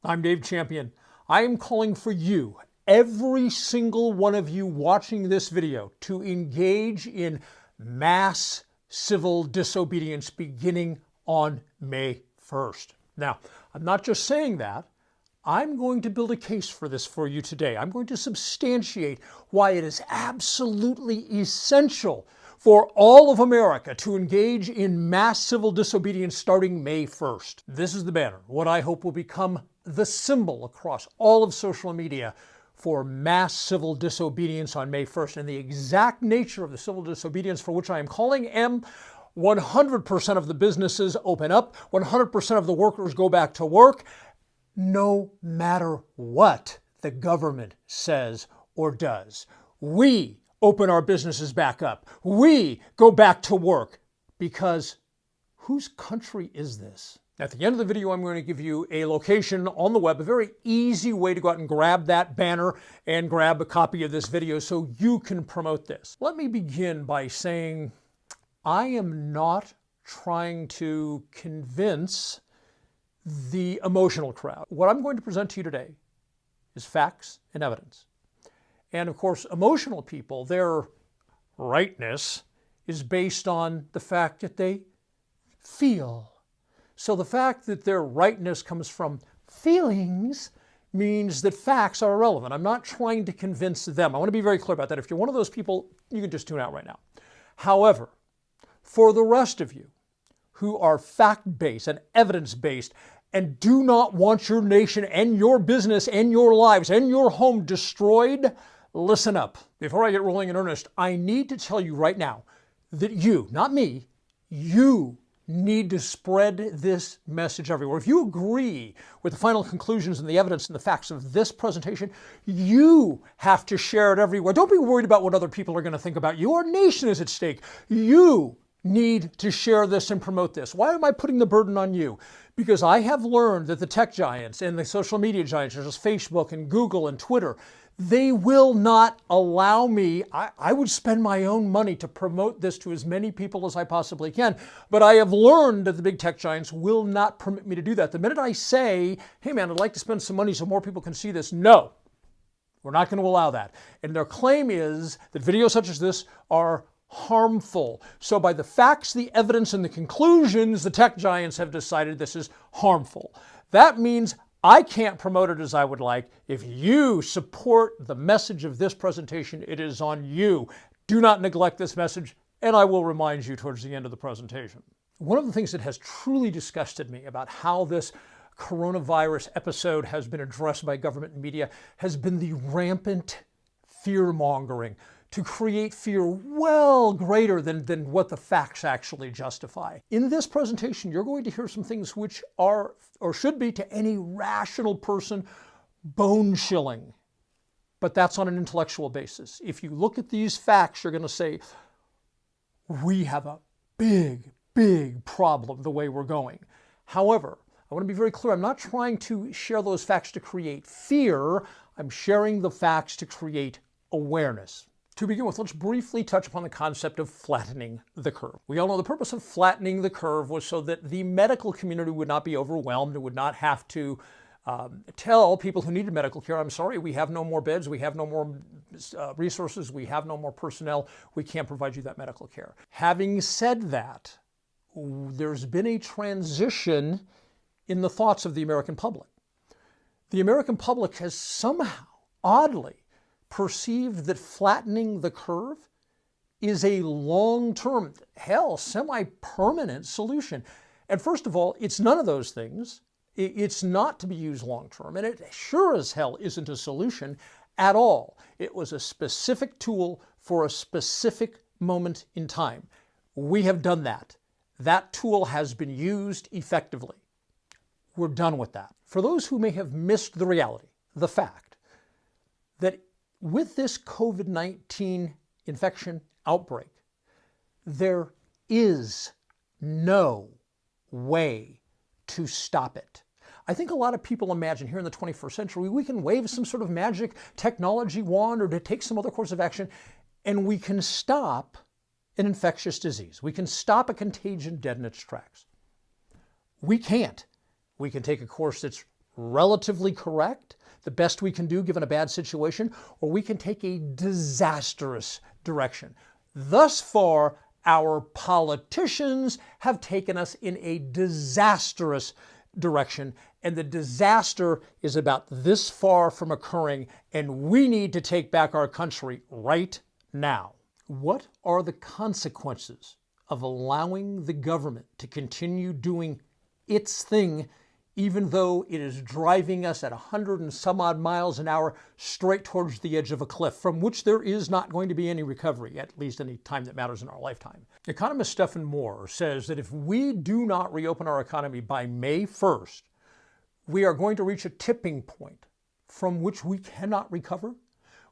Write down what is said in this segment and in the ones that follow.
I'm Dave Champion. I am calling for you, every single one of you watching this video, to engage in mass civil disobedience beginning on May 1st. Now, I'm not just saying that. I'm going to build a case for this for you today. I'm going to substantiate why it is absolutely essential for all of America to engage in mass civil disobedience starting May 1st. This is the banner, what I hope will become the symbol across all of social media for mass civil disobedience on May 1st. And the exact nature of the civil disobedience for which I am calling 100% of the businesses open up, 100% of the workers go back to work, no matter what the government says or does. We open our businesses back up. We go back to work, because whose country is this? At the end of the video, I'm going to give you a location on the web, a very easy way to go out and grab that banner and grab a copy of this video so you can promote this. Let me begin by saying I am not trying to convince the emotional crowd. What I'm going to present to you today is facts and evidence. And of course, emotional people, their rightness is based on the fact that they feel. So the fact that their rightness comes from feelings means that facts are irrelevant. I'm not trying to convince them. I want to be very clear about that. If you're one of those people, you can just tune out right now. However, for the rest of you who are fact-based and evidence-based and do not want your nation and your business and your lives and your home destroyed, listen up. Before I get rolling in earnest, I need to tell you right now that you, not me, you need to spread this message everywhere. If you agree with the final conclusions and the evidence and the facts of this presentation, you have to share it everywhere. Don't be worried about what other people are going to think about you. Our nation is at stake. You need to share this and promote this. Why am I putting the burden on you? Because I have learned that the tech giants and the social media giants, such as Facebook and Google and Twitter, they will not allow me. I would spend my own money to promote this to as many people as I possibly can. But I have learned that the big tech giants will not permit me to do that. The minute I say, hey man, I'd like to spend some money so more people can see this, no, we're not going to allow that. And their claim is that videos such as this are harmful. So by the facts, the evidence, and the conclusions, the tech giants have decided this is harmful. That means I can't promote it as I would like. If you support the message of this presentation, it is on you. Do not neglect this message, and I will remind you towards the end of the presentation. One of the things that has truly disgusted me about how this coronavirus episode has been addressed by government and media has been the rampant fear-mongering to create fear well greater than what the facts actually justify. In this presentation, you're going to hear some things which are, or should be to any rational person, bone-chilling. But that's on an intellectual basis. If you look at these facts, you're going to say, we have a big, big problem the way we're going. However, I want to be very clear. I'm not trying to share those facts to create fear. I'm sharing the facts to create awareness. To begin with, let's briefly touch upon the concept of flattening the curve. We all know the purpose of flattening the curve was so that the medical community would not be overwhelmed and would not have to tell people who needed medical care, I'm sorry, we have no more beds, we have no more resources, we have no more personnel, we can't provide you that medical care. Having said that, there's been a transition in the thoughts of the American public. The American public has somehow, oddly, perceived that flattening the curve is a long-term, hell, semi-permanent solution. And first of all, it's none of those things. It's not to be used long-term, and it sure as hell isn't a solution at all. It was a specific tool for a specific moment in time. We have done that. That tool has been used effectively. We're done with that. For those who may have missed the reality, the fact that with this COVID-19 infection outbreak, there is no way to stop it. I think a lot of people imagine here in the 21st century, we can wave some sort of magic technology wand or to take some other course of action, and we can stop an infectious disease. We can stop a contagion dead in its tracks. We can't. We can take a course that's relatively correct, the best we can do given a bad situation, or we can take a disastrous direction. Thus far, our politicians have taken us in a disastrous direction, and the disaster is about this far from occurring, and we need to take back our country right now. What are the consequences of allowing the government to continue doing its thing, even though it is driving us at 100 and some odd miles an hour straight towards the edge of a cliff, from which there is not going to be any recovery, at least any time that matters in our lifetime? Economist Stephen Moore says that if we do not reopen our economy by May 1st, we are going to reach a tipping point from which we cannot recover,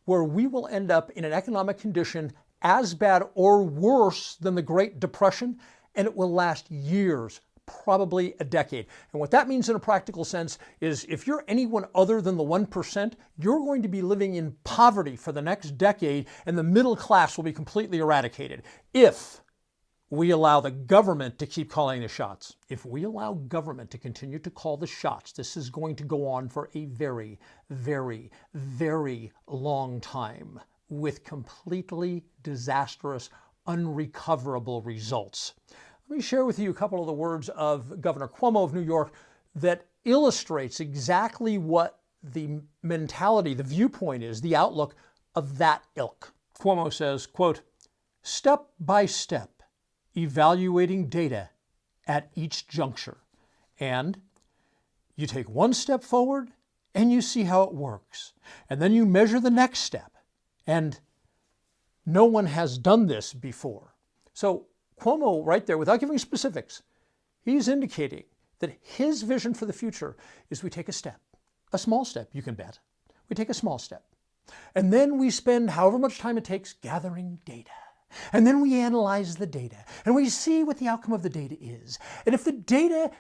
where we will end up in an economic condition as bad or worse than the Great Depression, and it will last years, probably a decade. And what that means in a practical sense is if you're anyone other than the 1%, you're going to be living in poverty for the next decade, and the middle class will be completely eradicated if we allow the government to keep calling the shots. If we allow government to continue to call the shots, this is going to go on for a very, very, very long time with completely disastrous, unrecoverable results. Let me share with you a couple of the words of Governor Cuomo of New York that illustrates exactly what the mentality, the viewpoint is, the outlook of that ilk. Cuomo says, quote, "Step by step, evaluating data at each juncture. And you take one step forward and you see how it works. And then you measure the next step. And no one has done this before." So Cuomo, right there, without giving specifics, he's indicating that his vision for the future is we take a step, a small step, you can bet. We take a small step. And then we spend however much time it takes gathering data. And then we analyze the data. And we see what the outcome of the data is. And if the data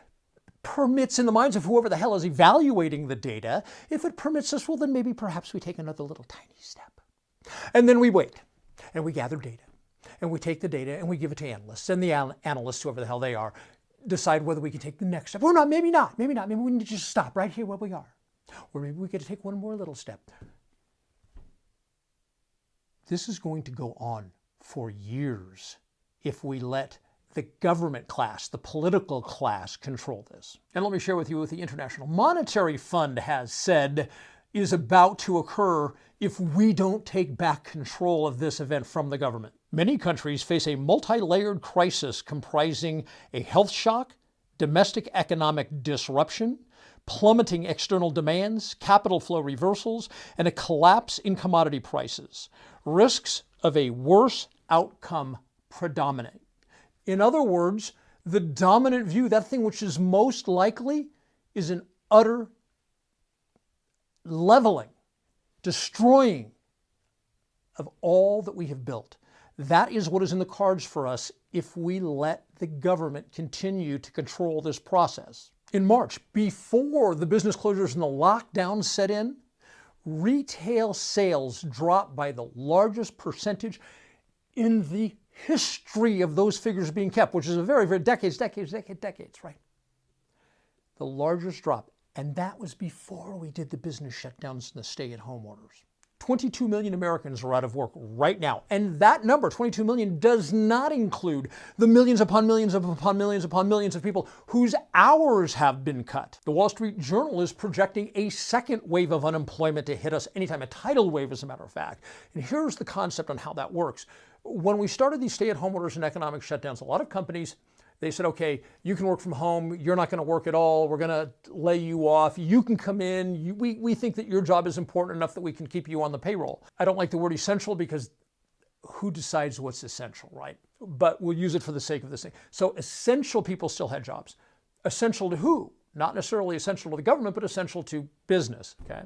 permits, in the minds of whoever the hell is evaluating the data, if it permits us, well, then maybe perhaps we take another little tiny step. And then we wait. And we gather data. And we take the data and we give it to analysts. And the analysts, whoever the hell they are, decide whether we can take the next step. Or not, maybe not. Maybe not. Maybe we need to just stop right here where we are. Or maybe we get to take one more little step. This is going to go on for years if we let the government class, the political class, control this. And let me share with you what the International Monetary Fund has said is about to occur if we don't take back control of this event from the government. Many countries face a multi-layered crisis comprising a health shock, domestic economic disruption, plummeting external demands, capital flow reversals, and a collapse in commodity prices. Risks of a worse outcome predominate. In other words, the dominant view, that thing which is most likely, is an utter leveling, destroying of all that we have built. That is what is in the cards for us if we let the government continue to control this process. In March, before the business closures and the lockdown set in, retail sales dropped by the largest percentage in the history of those figures being kept, which is a very, very decades, right? The largest drop. And that was before we did the business shutdowns and the stay-at-home orders. 22 million Americans are out of work right now. And that number, 22 million, does not include the millions upon millions upon millions upon millions of people whose hours have been cut. The Wall Street Journal is projecting a second wave of unemployment to hit us anytime, a tidal wave, as a matter of fact. And here's the concept on how that works. When we started these stay-at-home orders and economic shutdowns, a lot of companies, they said, okay, you can work from home. You're not going to work at all. We're going to lay you off. You can come in. We think that your job is important enough that we can keep you on the payroll. I don't like the word essential because who decides what's essential, right? But we'll use it for the sake of this thing. So essential people still had jobs. Essential to who? Not necessarily essential to the government, but essential to business, okay?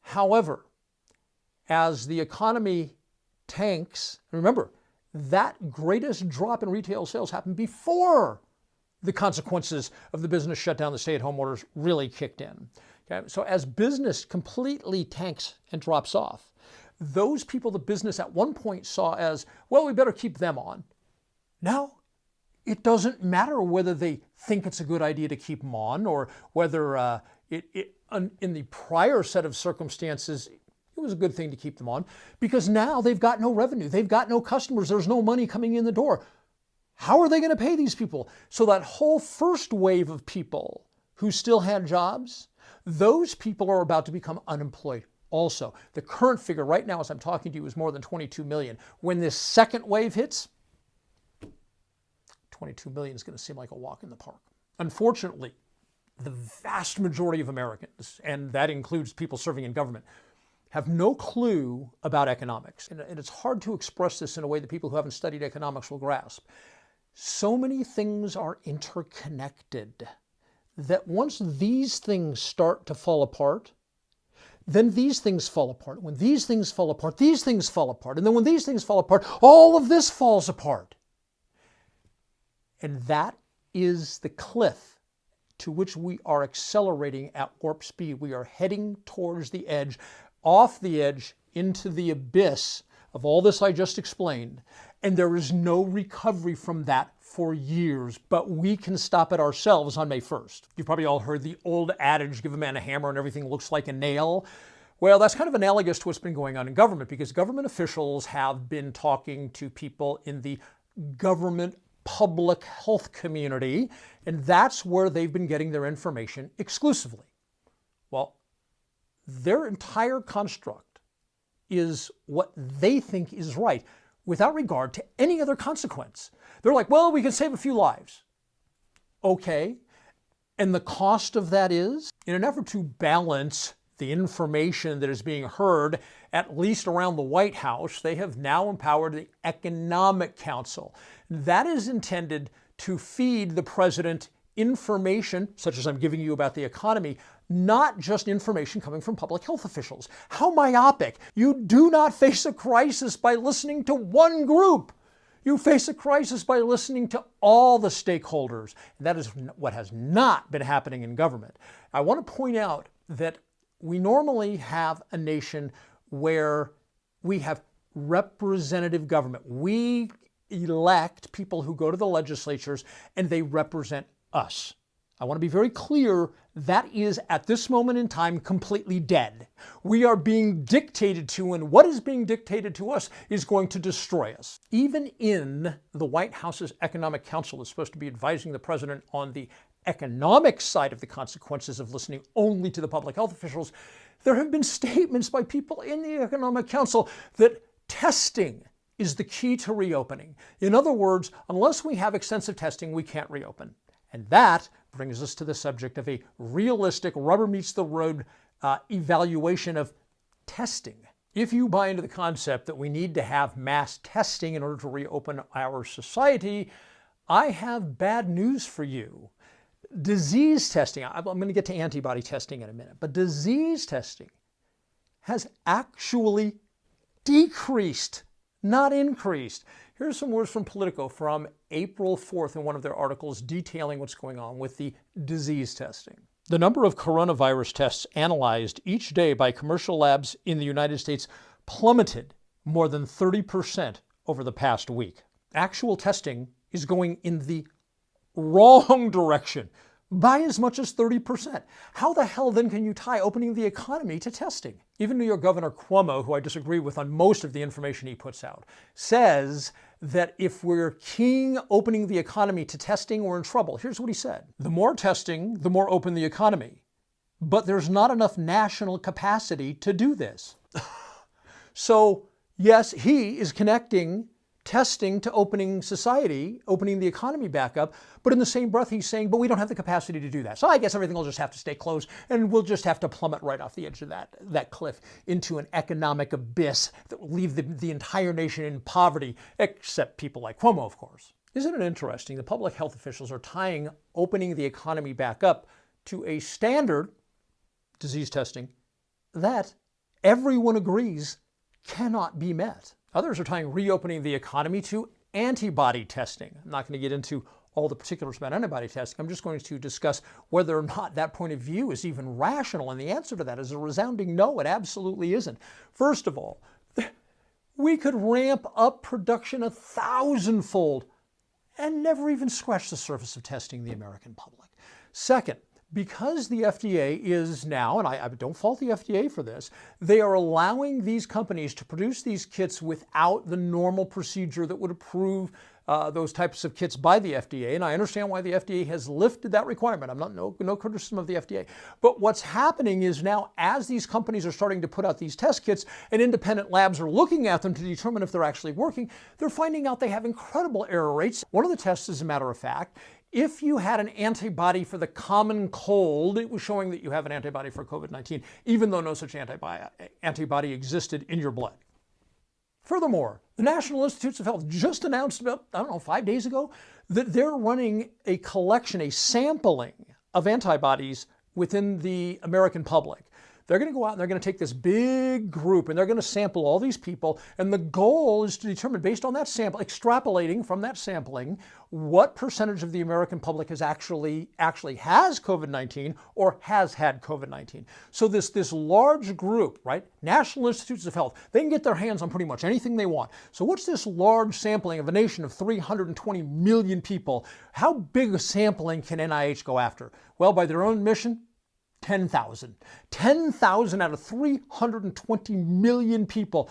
However, as the economy tanks, remember, that greatest drop in retail sales happened before the consequences of the business shutdown, the stay-at-home orders really kicked in. Okay? So as business completely tanks and drops off, those people the business at one point saw as, well, we better keep them on. Now, it doesn't matter whether they think it's a good idea to keep them on or whether In the prior set of circumstances, it was a good thing to keep them on because now they've got no revenue. They've got no customers. There's no money coming in the door. How are they going to pay these people? So that whole first wave of people who still had jobs, those people are about to become unemployed also. The current figure right now as I'm talking to you is more than 22 million. When this second wave hits, 22 million is going to seem like a walk in the park. Unfortunately, the vast majority of Americans, and that includes people serving in government, have no clue about economics. And it's hard to express this in a way that people who haven't studied economics will grasp. So many things are interconnected that once these things start to fall apart, then these things fall apart. When these things fall apart, these things fall apart. And then when these things fall apart, all of this falls apart. And that is the cliff to which we are accelerating at warp speed. We are heading towards the edge, off the edge, into the abyss of all this I just explained. And there is no recovery from that for years, but we can stop it ourselves on May 1st. You've probably all heard the old adage, give a man a hammer and everything looks like a nail. Well, that's kind of analogous to what's been going on in government because government officials have been talking to people in the government public health community, and that's where they've been getting their information exclusively. Well, their entire construct is what they think is right without regard to any other consequence. They're like, well, we can save a few lives. Okay. And the cost of that is, in an effort to balance the information that is being heard, at least around the White House, they have now empowered the Economic Council. That is intended to feed the president information, such as I'm giving you about the economy, not just information coming from public health officials. How myopic! You do not face a crisis by listening to one group. You face a crisis by listening to all the stakeholders. That is what has not been happening in government. I want to point out that we normally have a nation where we have representative government. We elect people who go to the legislatures and they represent us. I want to be very clear, that is at this moment in time completely dead. We are being dictated to, and what is being dictated to us is going to destroy us. Even in the White House's Economic Council is supposed to be advising the president on the economic side of the consequences of listening only to the public health officials. There have been statements by people in the Economic Council that testing is the key to reopening. In other words, unless we have extensive testing, we can't reopen. And that brings us to the subject of a realistic rubber meets the road evaluation of testing. If you buy into the concept that we need to have mass testing in order to reopen our society, I have bad news for you. Disease testing, I'm going to get to antibody testing in a minute, but disease testing has actually decreased, not increased. Here's some words from Politico from April 4th in one of their articles detailing what's going on with the disease testing. The number of coronavirus tests analyzed each day by commercial labs in the United States plummeted more than 30% over the past week. Actual testing is going in the wrong direction by as much as 30%. How the hell then can you tie opening the economy to testing? Even New York Governor Cuomo, who I disagree with on most of the information he puts out, says that if we're keying opening the economy to testing, we're in trouble. Here's what he said. The more testing, the more open the economy. But there's not enough national capacity to do this. So yes, he is connecting testing to opening society, opening the economy back up, but in the same breath he's saying, but we don't have the capacity to do that. So I guess everything will just have to stay closed and we'll just have to plummet right off the edge of that cliff into an economic abyss that will leave the entire nation in poverty, except people like Cuomo, of course. Isn't it interesting? The public health officials are tying opening the economy back up to a standard, disease testing, that everyone agrees cannot be met. Others are tying reopening the economy to antibody testing. I'm not going to get into all the particulars about antibody testing. I'm just going to discuss whether or not that point of view is even rational. And the answer to that is a resounding no, it absolutely isn't. First of all, we could ramp up production 1,000-fold and never even scratch the surface of testing the American public. Second, Because the FDA is now, and I don't fault the FDA for this, they are allowing these companies to produce these kits without the normal procedure that would approve those types of kits by the FDA. And I understand why the FDA has lifted that requirement. I'm not no criticism of the FDA. But what's happening is now, as these companies are starting to put out these test kits and independent labs are looking at them to determine if they're actually working, they're finding out they have incredible error rates. One of the tests, as a matter of fact, if you had an antibody for the common cold, it was showing that you have an antibody for COVID-19, even though no such antibody existed in your blood. Furthermore, the National Institutes of Health just announced about, 5 days ago, that they're running a collection, a sampling of antibodies within the American public. They're going to go out and they're going to take this big group and they're going to sample all these people. And the goal is to determine, based on that sample, extrapolating from that sampling, what percentage of the American public has actually has COVID-19 or has had COVID-19. So this large group, right? National Institutes of Health, they can get their hands on pretty much anything they want. So what's this large sampling of a nation of 320 million people? How big a sampling can NIH go after? Well, by their own admission, 10,000. 10,000 out of 320 million people.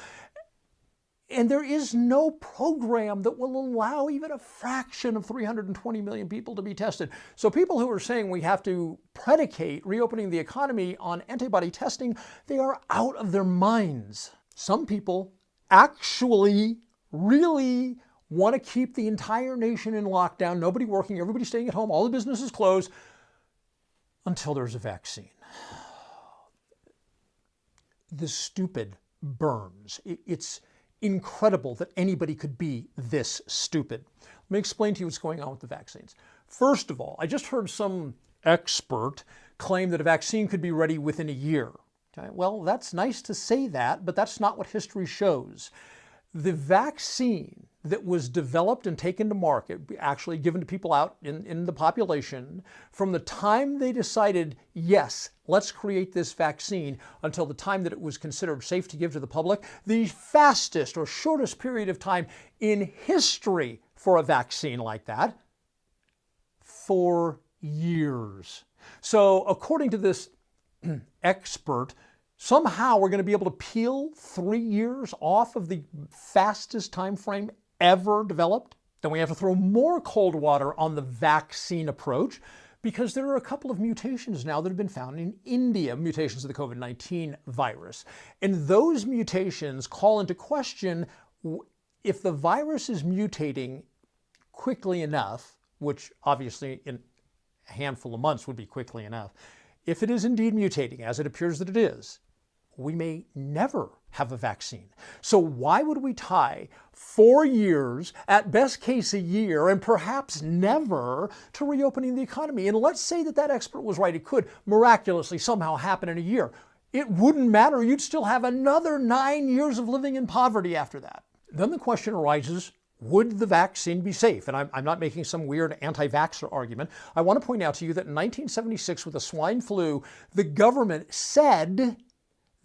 And there is no program that will allow even a fraction of 320 million people to be tested. So people who are saying we have to predicate reopening the economy on antibody testing, they are out of their minds. Some people actually really want to keep the entire nation in lockdown, nobody working, everybody staying at home, all the businesses closed, until there's a vaccine. The stupid burns. It's incredible that anybody could be this stupid. Let me explain to you what's going on with the vaccines. First of all, I just heard some expert claim that a vaccine could be ready within a year. Okay? Well, that's nice to say that, but that's not what history shows. The vaccine that was developed and taken to market, actually given to people out in the population, from the time they decided, yes, let's create this vaccine, until the time that it was considered safe to give to the public, the fastest or shortest period of time in history for a vaccine like that, 4 years. So according to this expert, somehow we're going to be able to peel 3 years off of the fastest time frame ever developed. Then we have to throw more cold water on the vaccine approach, because there are a couple of mutations now that have been found in India, mutations of the COVID-19 virus. And those mutations call into question if the virus is mutating quickly enough, which obviously in a handful of months would be quickly enough. If it is indeed mutating, as it appears that it is, we may never have a vaccine. So why would we tie 4 years, at best case a year, and perhaps never, to reopening the economy? And let's say that that expert was right. It could miraculously somehow happen in a year. It wouldn't matter. You'd still have another 9 years of living in poverty after that. Then the question arises, would the vaccine be safe? And I'm not making some weird anti-vaxxer argument. I want to point out to you that in 1976 with the swine flu, the government said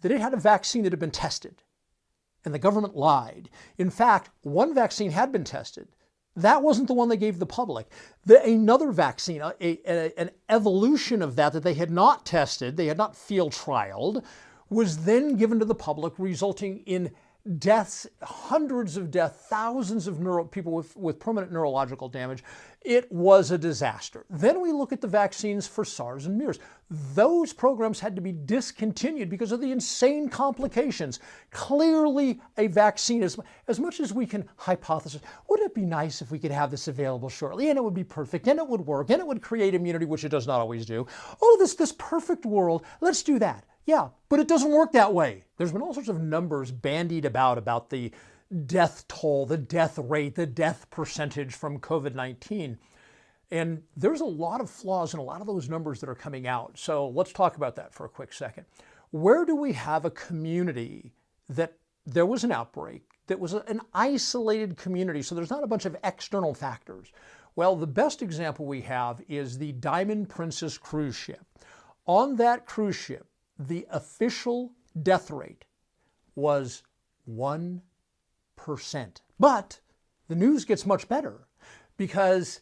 that it had a vaccine that had been tested, and the government lied. In fact, one vaccine had been tested. That wasn't the one they gave the public. Another vaccine, an evolution of that they had not tested, they had not field trialed, was then given to the public, resulting in deaths, hundreds of deaths, thousands of people with permanent neurological damage. It was a disaster. Then we look at the vaccines for SARS and MERS. Those programs had to be discontinued because of the insane complications. Clearly a vaccine, as much as we can hypothesize, wouldn't it be nice if we could have this available shortly, and it would be perfect, and it would work, and it would create immunity, which it does not always do. Oh, this perfect world, let's do that. Yeah, but it doesn't work that way. There's been all sorts of numbers bandied about the death toll, the death rate, the death percentage from COVID-19. And there's a lot of flaws in a lot of those numbers that are coming out. So let's talk about that for a quick second. Where do we have a community that there was an outbreak, that was an isolated community, so there's not a bunch of external factors? Well, the best example we have is the Diamond Princess cruise ship. On that cruise ship, the official death rate was 1%. But the news gets much better, because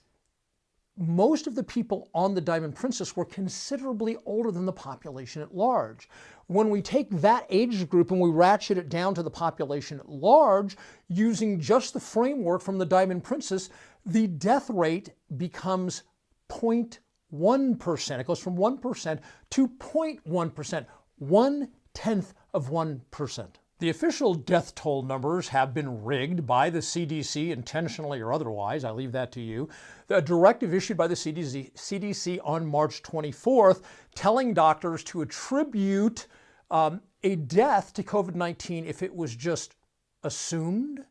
most of the people on the Diamond Princess were considerably older than the population at large. When we take that age group and we ratchet it down to the population at large, using just the framework from the Diamond Princess, the death rate becomes 0.1%. It goes from 1% to 0.1%, 0.1%. The official death toll numbers have been rigged by the CDC, intentionally or otherwise. I leave that to you. A directive issued by the CDC on March 24th telling doctors to attribute a death to COVID-19 if it was just assumed,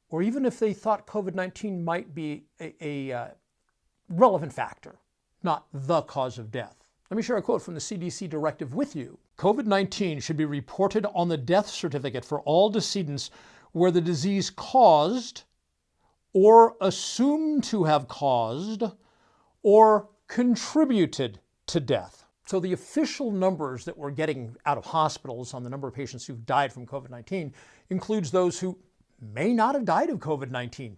or even if they thought COVID-19 might be a relevant factor, not the cause of death. Let me share a quote from the CDC directive with you. COVID-19 should be reported on the death certificate for all decedents where the disease caused or assumed to have caused or contributed to death. So the official numbers that we're getting out of hospitals on the number of patients who've died from COVID-19 includes those who may not have died of COVID-19,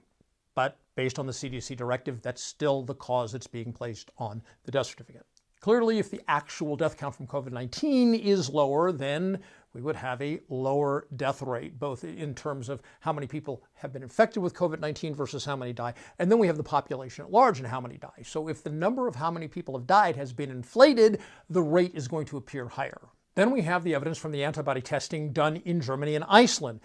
but based on the CDC directive, that's still the cause that's being placed on the death certificate. Clearly, if the actual death count from COVID-19 is lower, then we would have a lower death rate, both in terms of how many people have been infected with COVID-19 versus how many die. And then we have the population at large and how many die. So if the number of how many people have died has been inflated, the rate is going to appear higher. Then we have the evidence from the antibody testing done in Germany and Iceland.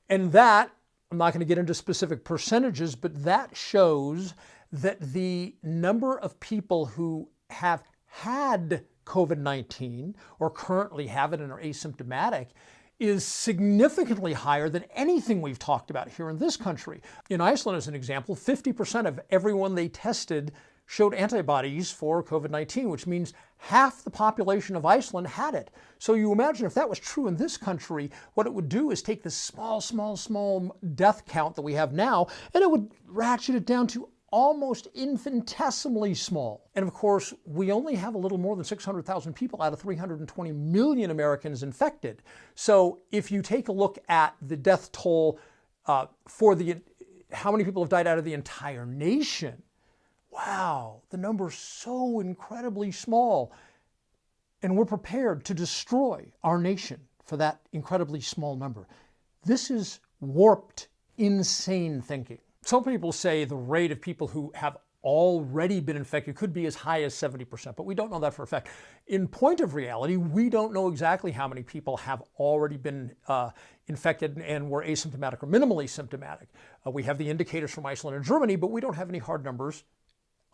And that, I'm not going to get into specific percentages, but that shows that the number of people who have had COVID-19 or currently have it and are asymptomatic is significantly higher than anything we've talked about here in this country. In Iceland, as an example, 50% of everyone they tested showed antibodies for COVID-19, which means half the population of Iceland had it. So you imagine if that was true in this country, what it would do is take this small death count that we have now, and it would ratchet it down to almost infinitesimally small. And of course, we only have a little more than 600,000 people out of 320 million Americans infected. So if you take a look at the death toll for how many people have died out of the entire nation, wow, the number's so incredibly small. And we're prepared to destroy our nation for that incredibly small number. This is warped, insane thinking. Some people say the rate of people who have already been infected could be as high as 70%, but we don't know that for a fact. In point of reality, we don't know exactly how many people have already been infected and were asymptomatic or minimally symptomatic. We have the indicators from Iceland and Germany, but we don't have any hard numbers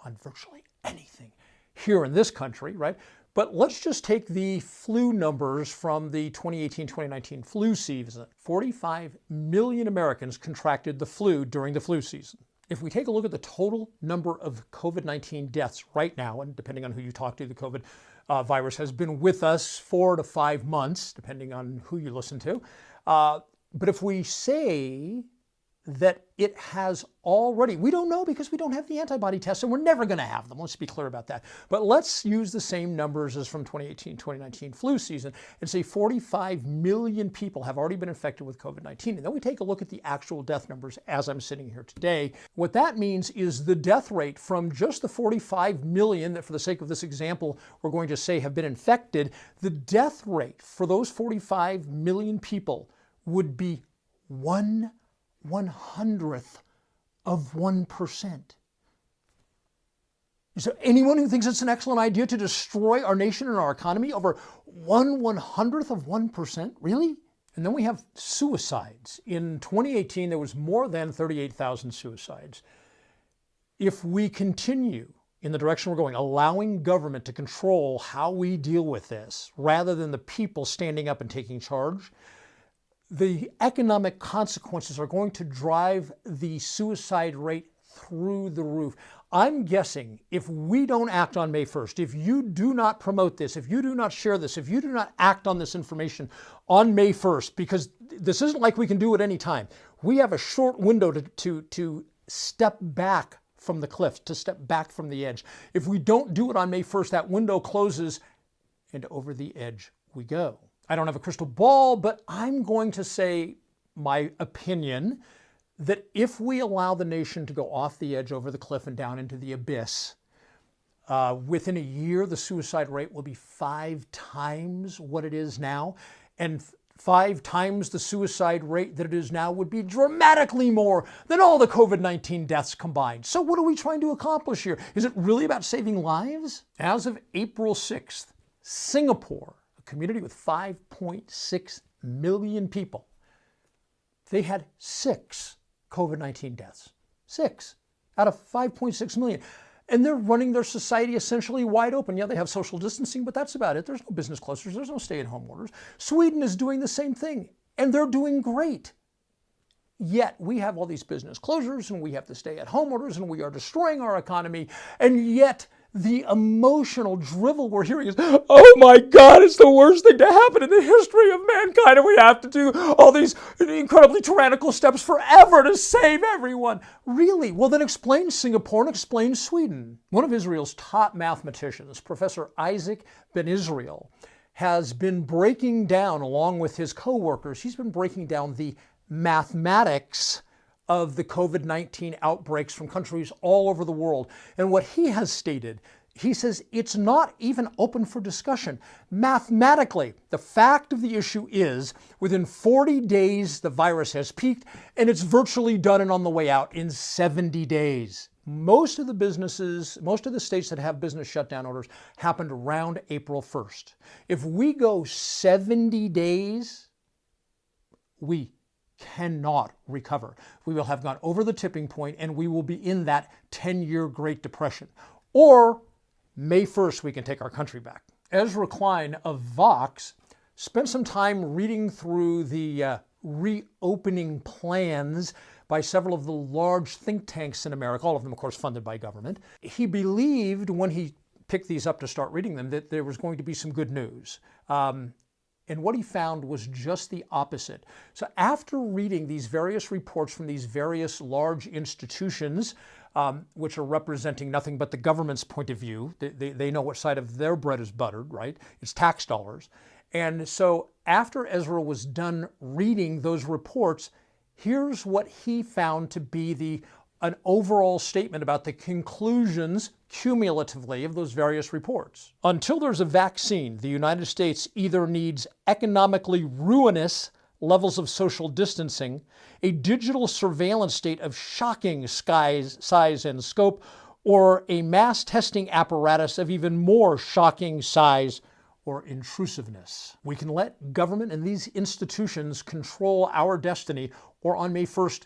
on virtually anything here in this country, right? But let's just take the flu numbers from the 2018-2019 flu season. 45 million Americans contracted the flu during the flu season. If we take a look at the total number of COVID-19 deaths right now, and depending on who you talk to, the COVID virus has been with us 4 to 5 months, depending on who you listen to. But if we say that it has already, we don't know because we don't have the antibody tests and we're never going to have them. Let's be clear about that. But let's use the same numbers as from 2018-2019 flu season and say 45 million people have already been infected with COVID-19. And then we take a look at the actual death numbers as I'm sitting here today. What that means is the death rate from just the 45 million that, for the sake of this example, we're going to say have been infected, the death rate for those 45 million people would be 1/100th of 1%. Is there anyone who thinks it's an excellent idea to destroy our nation and our economy over 1/100th of 1%? Really? And then we have suicides. In 2018, there was more than 38,000 suicides. If we continue in the direction we're going, allowing government to control how we deal with this, rather than the people standing up and taking charge, the economic consequences are going to drive the suicide rate through the roof. I'm guessing if we don't act on May 1st, if you do not promote this, if you do not share this, if you do not act on this information on May 1st, because this isn't like we can do it any time. We have a short window to step back from the cliff, to step back from the edge. If we don't do it on May 1st, that window closes and over the edge we go. I don't have a crystal ball, but I'm going to say my opinion that if we allow the nation to go off the edge, over the cliff, and down into the abyss, Within a year, the suicide rate will be 5 times what it is now. And 5 times the suicide rate that it is now would be dramatically more than all the COVID-19 deaths combined. So what are we trying to accomplish here? Is it really about saving lives? As of April 6th, Singapore, a community with 5.6 million people, they had 6 COVID-19 deaths. 6 out of 5.6 million. And they're running their society essentially wide open. Yeah, they have social distancing, but that's about it. There's no business closures. There's no stay-at-home orders. Sweden is doing the same thing, and they're doing great. Yet we have all these business closures, and we have the stay-at-home orders, and we are destroying our economy. And yet the emotional drivel we're hearing is, oh my God, it's the worst thing to happen in the history of mankind, and we have to do all these incredibly tyrannical steps forever to save everyone. Really? Well, then explain Singapore and explain Sweden. One of Israel's top mathematicians, Professor Isaac Ben Israel, has been breaking down, along with his co-workers, he's been breaking down the mathematics of the COVID-19 outbreaks from countries all over the world. And what he has stated, he says it's not even open for discussion. Mathematically, the fact of the issue is within 40 days the virus has peaked, and it's virtually done and on the way out in 70 days. Most of the businesses, most of the states that have business shutdown orders happened around April 1st. If we go 70 days, we cannot recover. We will have gone over the tipping point, and we will be in that 10-year Great Depression. Or May 1st, we can take our country back. Ezra Klein of Vox spent some time reading through the reopening plans by several of the large think tanks in America, all of them, of course, funded by government. He believed when he picked these up to start reading them that there was going to be some good news. And what he found was just the opposite. So after reading these various reports from these various large institutions, which are representing nothing but the government's point of view, they know what side of their bread is buttered, right? It's tax dollars. And so after Ezra was done reading those reports, here's what he found to be an overall statement about the conclusions cumulatively of those various reports. Until there's a vaccine, the United States either needs economically ruinous levels of social distancing, a digital surveillance state of shocking size and scope, or a mass testing apparatus of even more shocking size or intrusiveness. We can let government and these institutions control our destiny, or on May 1st,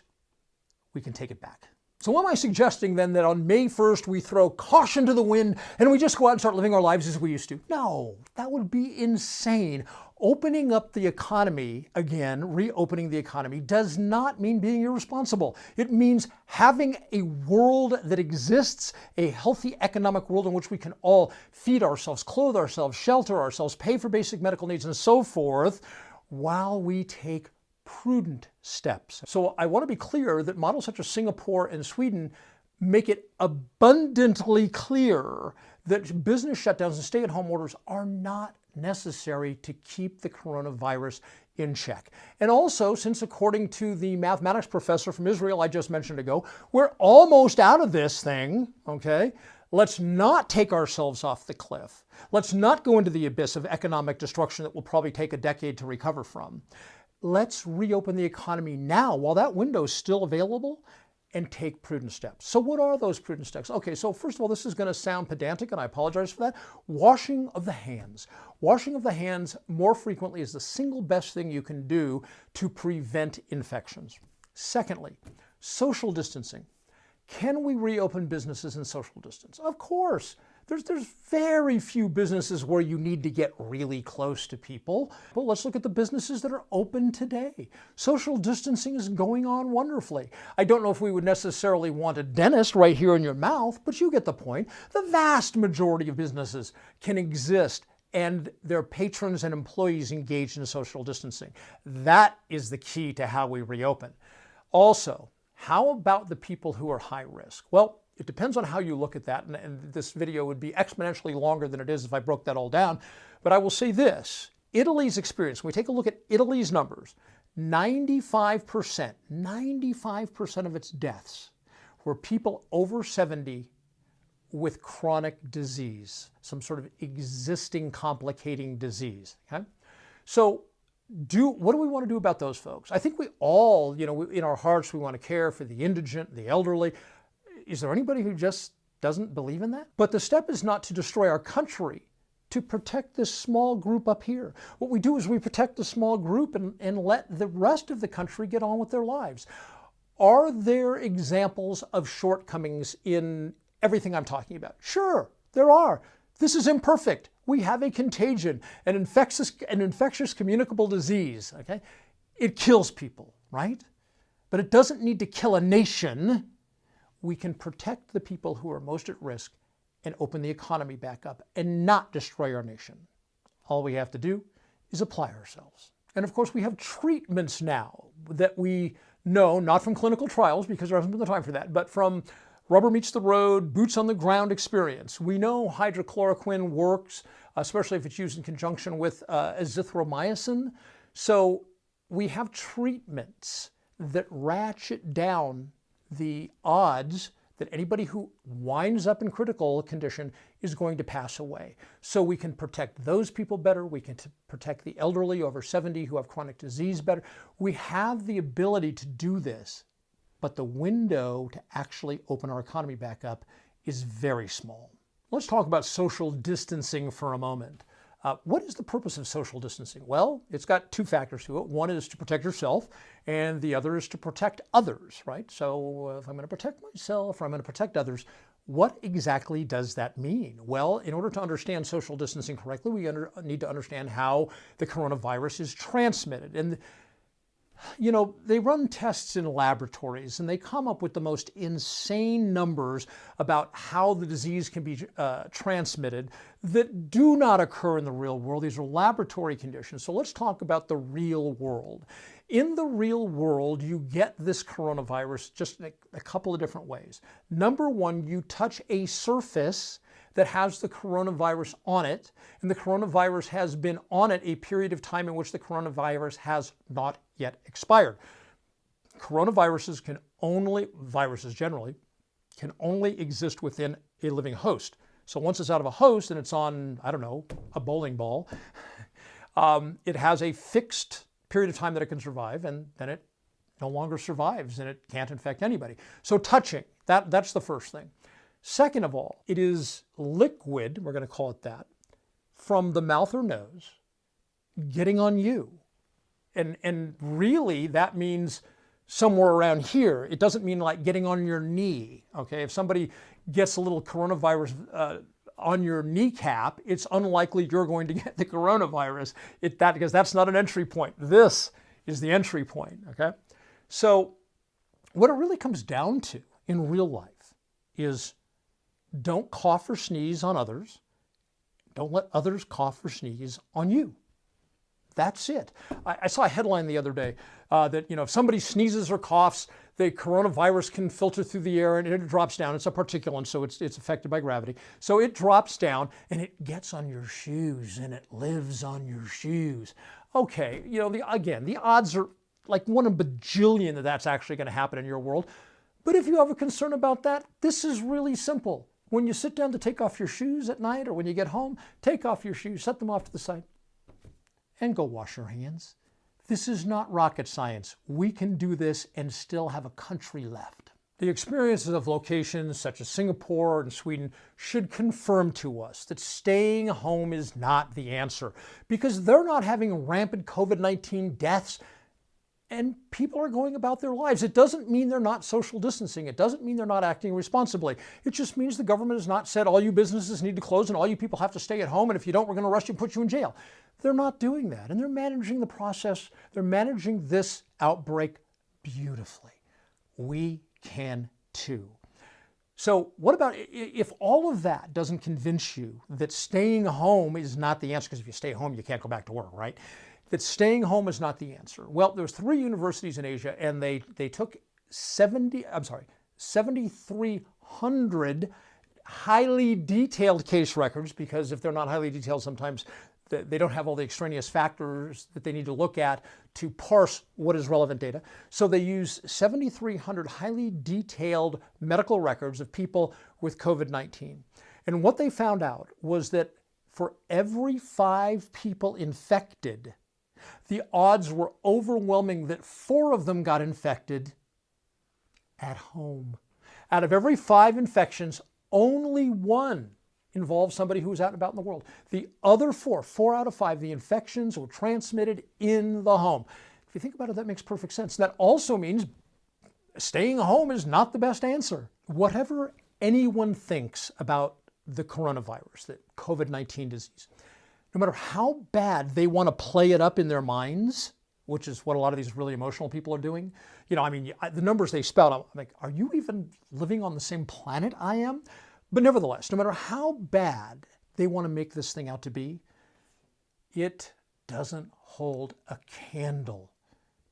we can take it back. So am I suggesting then that on May 1st we throw caution to the wind and we just go out and start living our lives as we used to? No, that would be insane. Opening up the economy again, reopening the economy, does not mean being irresponsible. It means having a world that exists, a healthy economic world in which we can all feed ourselves, clothe ourselves, shelter ourselves, pay for basic medical needs and so forth, while we take prudent steps. So I want to be clear that models such as Singapore and Sweden make it abundantly clear that business shutdowns and stay-at-home orders are not necessary to keep the coronavirus in check. And also, since according to the mathematics professor from Israel I just mentioned ago, we're almost out of this thing, okay? Let's not take ourselves off the cliff. Let's not go into the abyss of economic destruction that will probably take a decade to recover from. Let's reopen the economy now while that window is still available and take prudent steps. So what are those prudent steps? Okay, so first of all, this is going to sound pedantic and I apologize for that. Washing of the hands. Washing of the hands more frequently is the single best thing you can do to prevent infections. Secondly, social distancing. Can we reopen businesses in social distance? Of course. There's very few businesses where you need to get really close to people. But let's look at the businesses that are open today. Social distancing is going on wonderfully. I don't know if we would necessarily want a dentist right here in your mouth, but you get the point. The vast majority of businesses can exist and their patrons and employees engaged in social distancing. That is the key to how we reopen. Also, how about the people who are high risk? Well, it depends on how you look at that, and this video would be exponentially longer than it is if I broke that all down. But I will say this, Italy's experience, when we take a look at Italy's numbers, 95% of its deaths were people over 70 with chronic disease, some sort of existing complicating disease. Okay? So what do we want to do about those folks? I think we all, in our hearts, we want to care for the indigent, the elderly. Is there anybody who just doesn't believe in that? But the step is not to destroy our country, to protect this small group up here. What we do is we protect the small group and let the rest of the country get on with their lives. Are there examples of shortcomings in everything I'm talking about? Sure, there are. This is imperfect. We have a contagion, an infectious communicable disease, okay? It kills people, right? But it doesn't need to kill a nation. We can protect the people who are most at risk and open the economy back up and not destroy our nation. All we have to do is apply ourselves. And of course, we have treatments now that we know, not from clinical trials because there hasn't been the time for that, but from rubber meets the road, boots on the ground experience. We know hydrochloroquine works, especially if it's used in conjunction with azithromycin. So we have treatments that ratchet down the odds that anybody who winds up in critical condition is going to pass away. So we can protect those people better. We can protect the elderly over 70 who have chronic disease better. We have the ability to do this, but the window to actually open our economy back up is very small. Let's talk about social distancing for a moment. What is the purpose of social distancing? Well, it's got two factors to it. One is to protect yourself, and the other is to protect others, right? So if I'm going to protect myself or I'm going to protect others, what exactly does that mean? Well, in order to understand social distancing correctly, we need to understand how the coronavirus is transmitted. And they run tests in laboratories and they come up with the most insane numbers about how the disease can be transmitted that do not occur in the real world. These are laboratory conditions. So let's talk about the real world. In the real world, you get this coronavirus just in a couple of different ways. Number one, you touch a surface that has the coronavirus on it, and the coronavirus has been on it a period of time in which the coronavirus has not yet expired. Viruses generally can only exist within a living host. So once it's out of a host and it's on, I don't know, a bowling ball, it has a fixed period of time that it can survive, and then it no longer survives and it can't infect anybody. So touching, that's the first thing. Second of all, it is liquid, we're going to call it that, from the mouth or nose, getting on you. And really, that means somewhere around here. It doesn't mean like getting on your knee, okay? If somebody gets a little coronavirus on your kneecap, it's unlikely you're going to get the coronavirus because that's not an entry point. This is the entry point, okay? So what it really comes down to in real life is don't cough or sneeze on others. Don't let others cough or sneeze on you. That's it. I saw a headline the other day that if somebody sneezes or coughs, the coronavirus can filter through the air and it drops down. It's a particulate, so it's affected by gravity. So it drops down and it gets on your shoes and it lives on your shoes. Okay, the odds are like 1 in a bajillion that that's actually going to happen in your world. But if you have a concern about that, this is really simple. When you sit down to take off your shoes at night or when you get home, take off your shoes, set them off to the side, and go wash your hands. This is not rocket science. We can do this and still have a country left. The experiences of locations such as Singapore and Sweden should confirm to us that staying home is not the answer, because they're not having rampant COVID-19 deaths and people are going about their lives. It doesn't mean they're not social distancing. It doesn't mean they're not acting responsibly. It just means the government has not said all you businesses need to close and all you people have to stay at home, and if you don't, we're going to arrest you and put you in jail. They're not doing that, and they're managing the process. They're managing this outbreak beautifully. We can too. So what about if all of that doesn't convince you that staying home is not the answer, because if you stay home, you can't go back to work, right? That staying home is not the answer. Well, there's 3 universities in Asia, and they took 7,300 highly detailed case records, because if they're not highly detailed, sometimes they don't have all the extraneous factors that they need to look at to parse what is relevant data. So they use 7,300 highly detailed medical records of people with COVID-19. And what they found out was that for every 5 people infected, the odds were overwhelming that 4 of them got infected at home. Out of every 5 infections, only 1 involved somebody who was out and about in the world. The other 4 out of 5, the infections were transmitted in the home. If you think about it, that makes perfect sense. That also means staying home is not the best answer. Whatever anyone thinks about the coronavirus, the COVID-19 disease, no matter how bad they want to play it up in their minds, which is what a lot of these really emotional people are doing. You know, I mean, the numbers they spout, I'm like, are you even living on the same planet I am? But nevertheless, no matter how bad they want to make this thing out to be, it doesn't hold a candle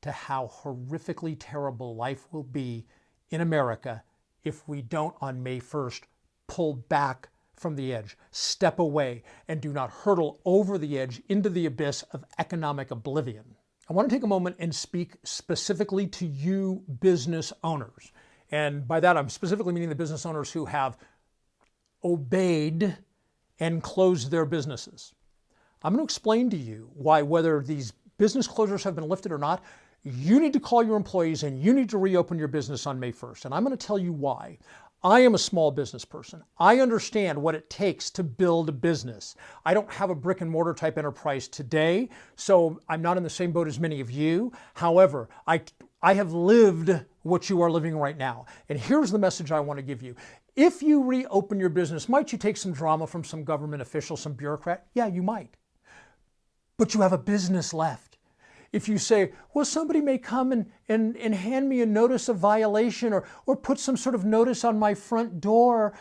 to how horrifically terrible life will be in America if we don't, on May 1st, pull back from the edge, step away, and do not hurtle over the edge into the abyss of economic oblivion. I want to take a moment and speak specifically to you business owners. And by that, I'm specifically meaning the business owners who have obeyed and closed their businesses. I'm going to explain to you why, whether these business closures have been lifted or not, you need to call your employees and you need to reopen your business on May 1st. And I'm going to tell you why. I am a small business person. I understand what it takes to build a business. I don't have a brick and mortar type enterprise today, so I'm not in the same boat as many of you. However, I have lived what you are living right now. And here's the message I want to give you. If you reopen your business, might you take some drama from some government official, some bureaucrat? Yeah, you might. But you have a business left. If you say, well, somebody may come and hand me a notice of violation or put some sort of notice on my front door,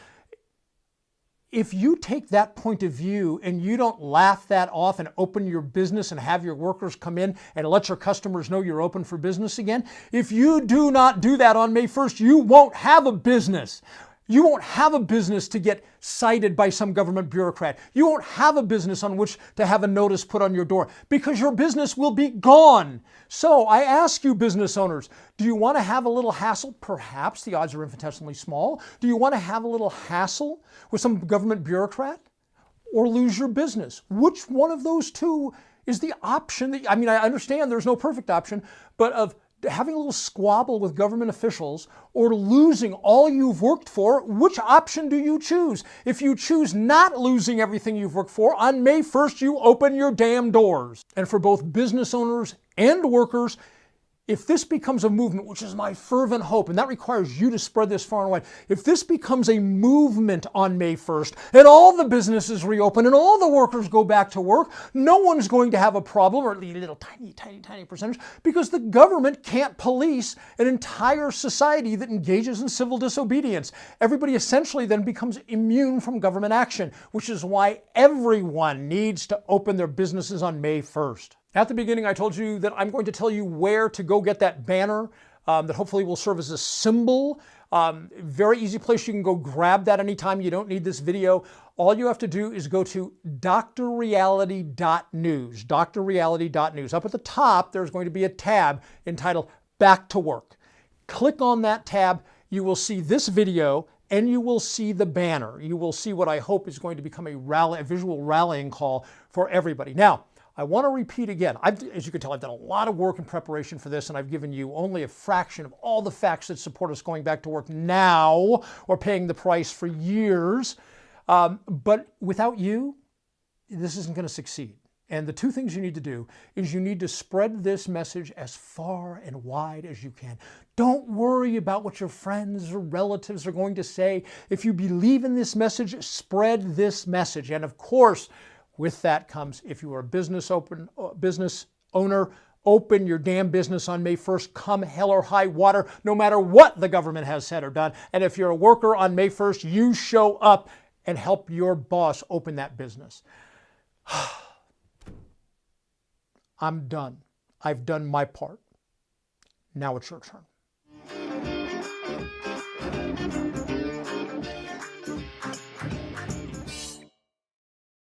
if you take that point of view and you don't laugh that off and open your business and have your workers come in and let your customers know you're open for business again, if you do not do that on May 1st, you won't have a business. You won't have a business to get cited by some government bureaucrat. You won't have a business on which to have a notice put on your door because your business will be gone. So I ask you business owners, do you want to have a little hassle? Perhaps the odds are infinitesimally small. Do you want to have a little hassle with some government bureaucrat or lose your business? Which one of those two is the option? I mean, I understand there's no perfect option, but of having a little squabble with government officials or losing all you've worked for, which option do you choose? If you choose not losing everything you've worked for, on May 1st, you open your damn doors. And for both business owners and workers, if this becomes a movement, which is my fervent hope, and that requires you to spread this far and wide, if this becomes a movement on May 1st and all the businesses reopen and all the workers go back to work, no one's going to have a problem, or at least a little tiny percentage, because the government can't police an entire society that engages in civil disobedience. Everybody essentially then becomes immune from government action, which is why everyone needs to open their businesses on May 1st. At the beginning, I told you that I'm going to tell you where to go get that banner that hopefully will serve as a symbol. Very easy place. You can go grab that anytime. You don't need this video. All you have to do is go to drreality.news, drreality.news. Up at the top, there's going to be a tab entitled Back to Work. Click on that tab. You will see this video and you will see the banner. You will see what I hope is going to become a visual rallying call for everybody. Now, I want to repeat again, as you can tell, I've done a lot of work in preparation for this, and I've given you only a fraction of all the facts that support us going back to work now or paying the price for years. But without you, this isn't going to succeed. And the two things you need to do is you need to spread this message as far and wide as you can. Don't worry about what your friends or relatives are going to say. If you believe in this message, spread this message. And of course, with that comes, if you are a business owner, open your damn business on May 1st, come hell or high water, no matter what the government has said or done. And if you're a worker on May 1st, you show up and help your boss open that business. I'm done. I've done my part. Now it's your turn.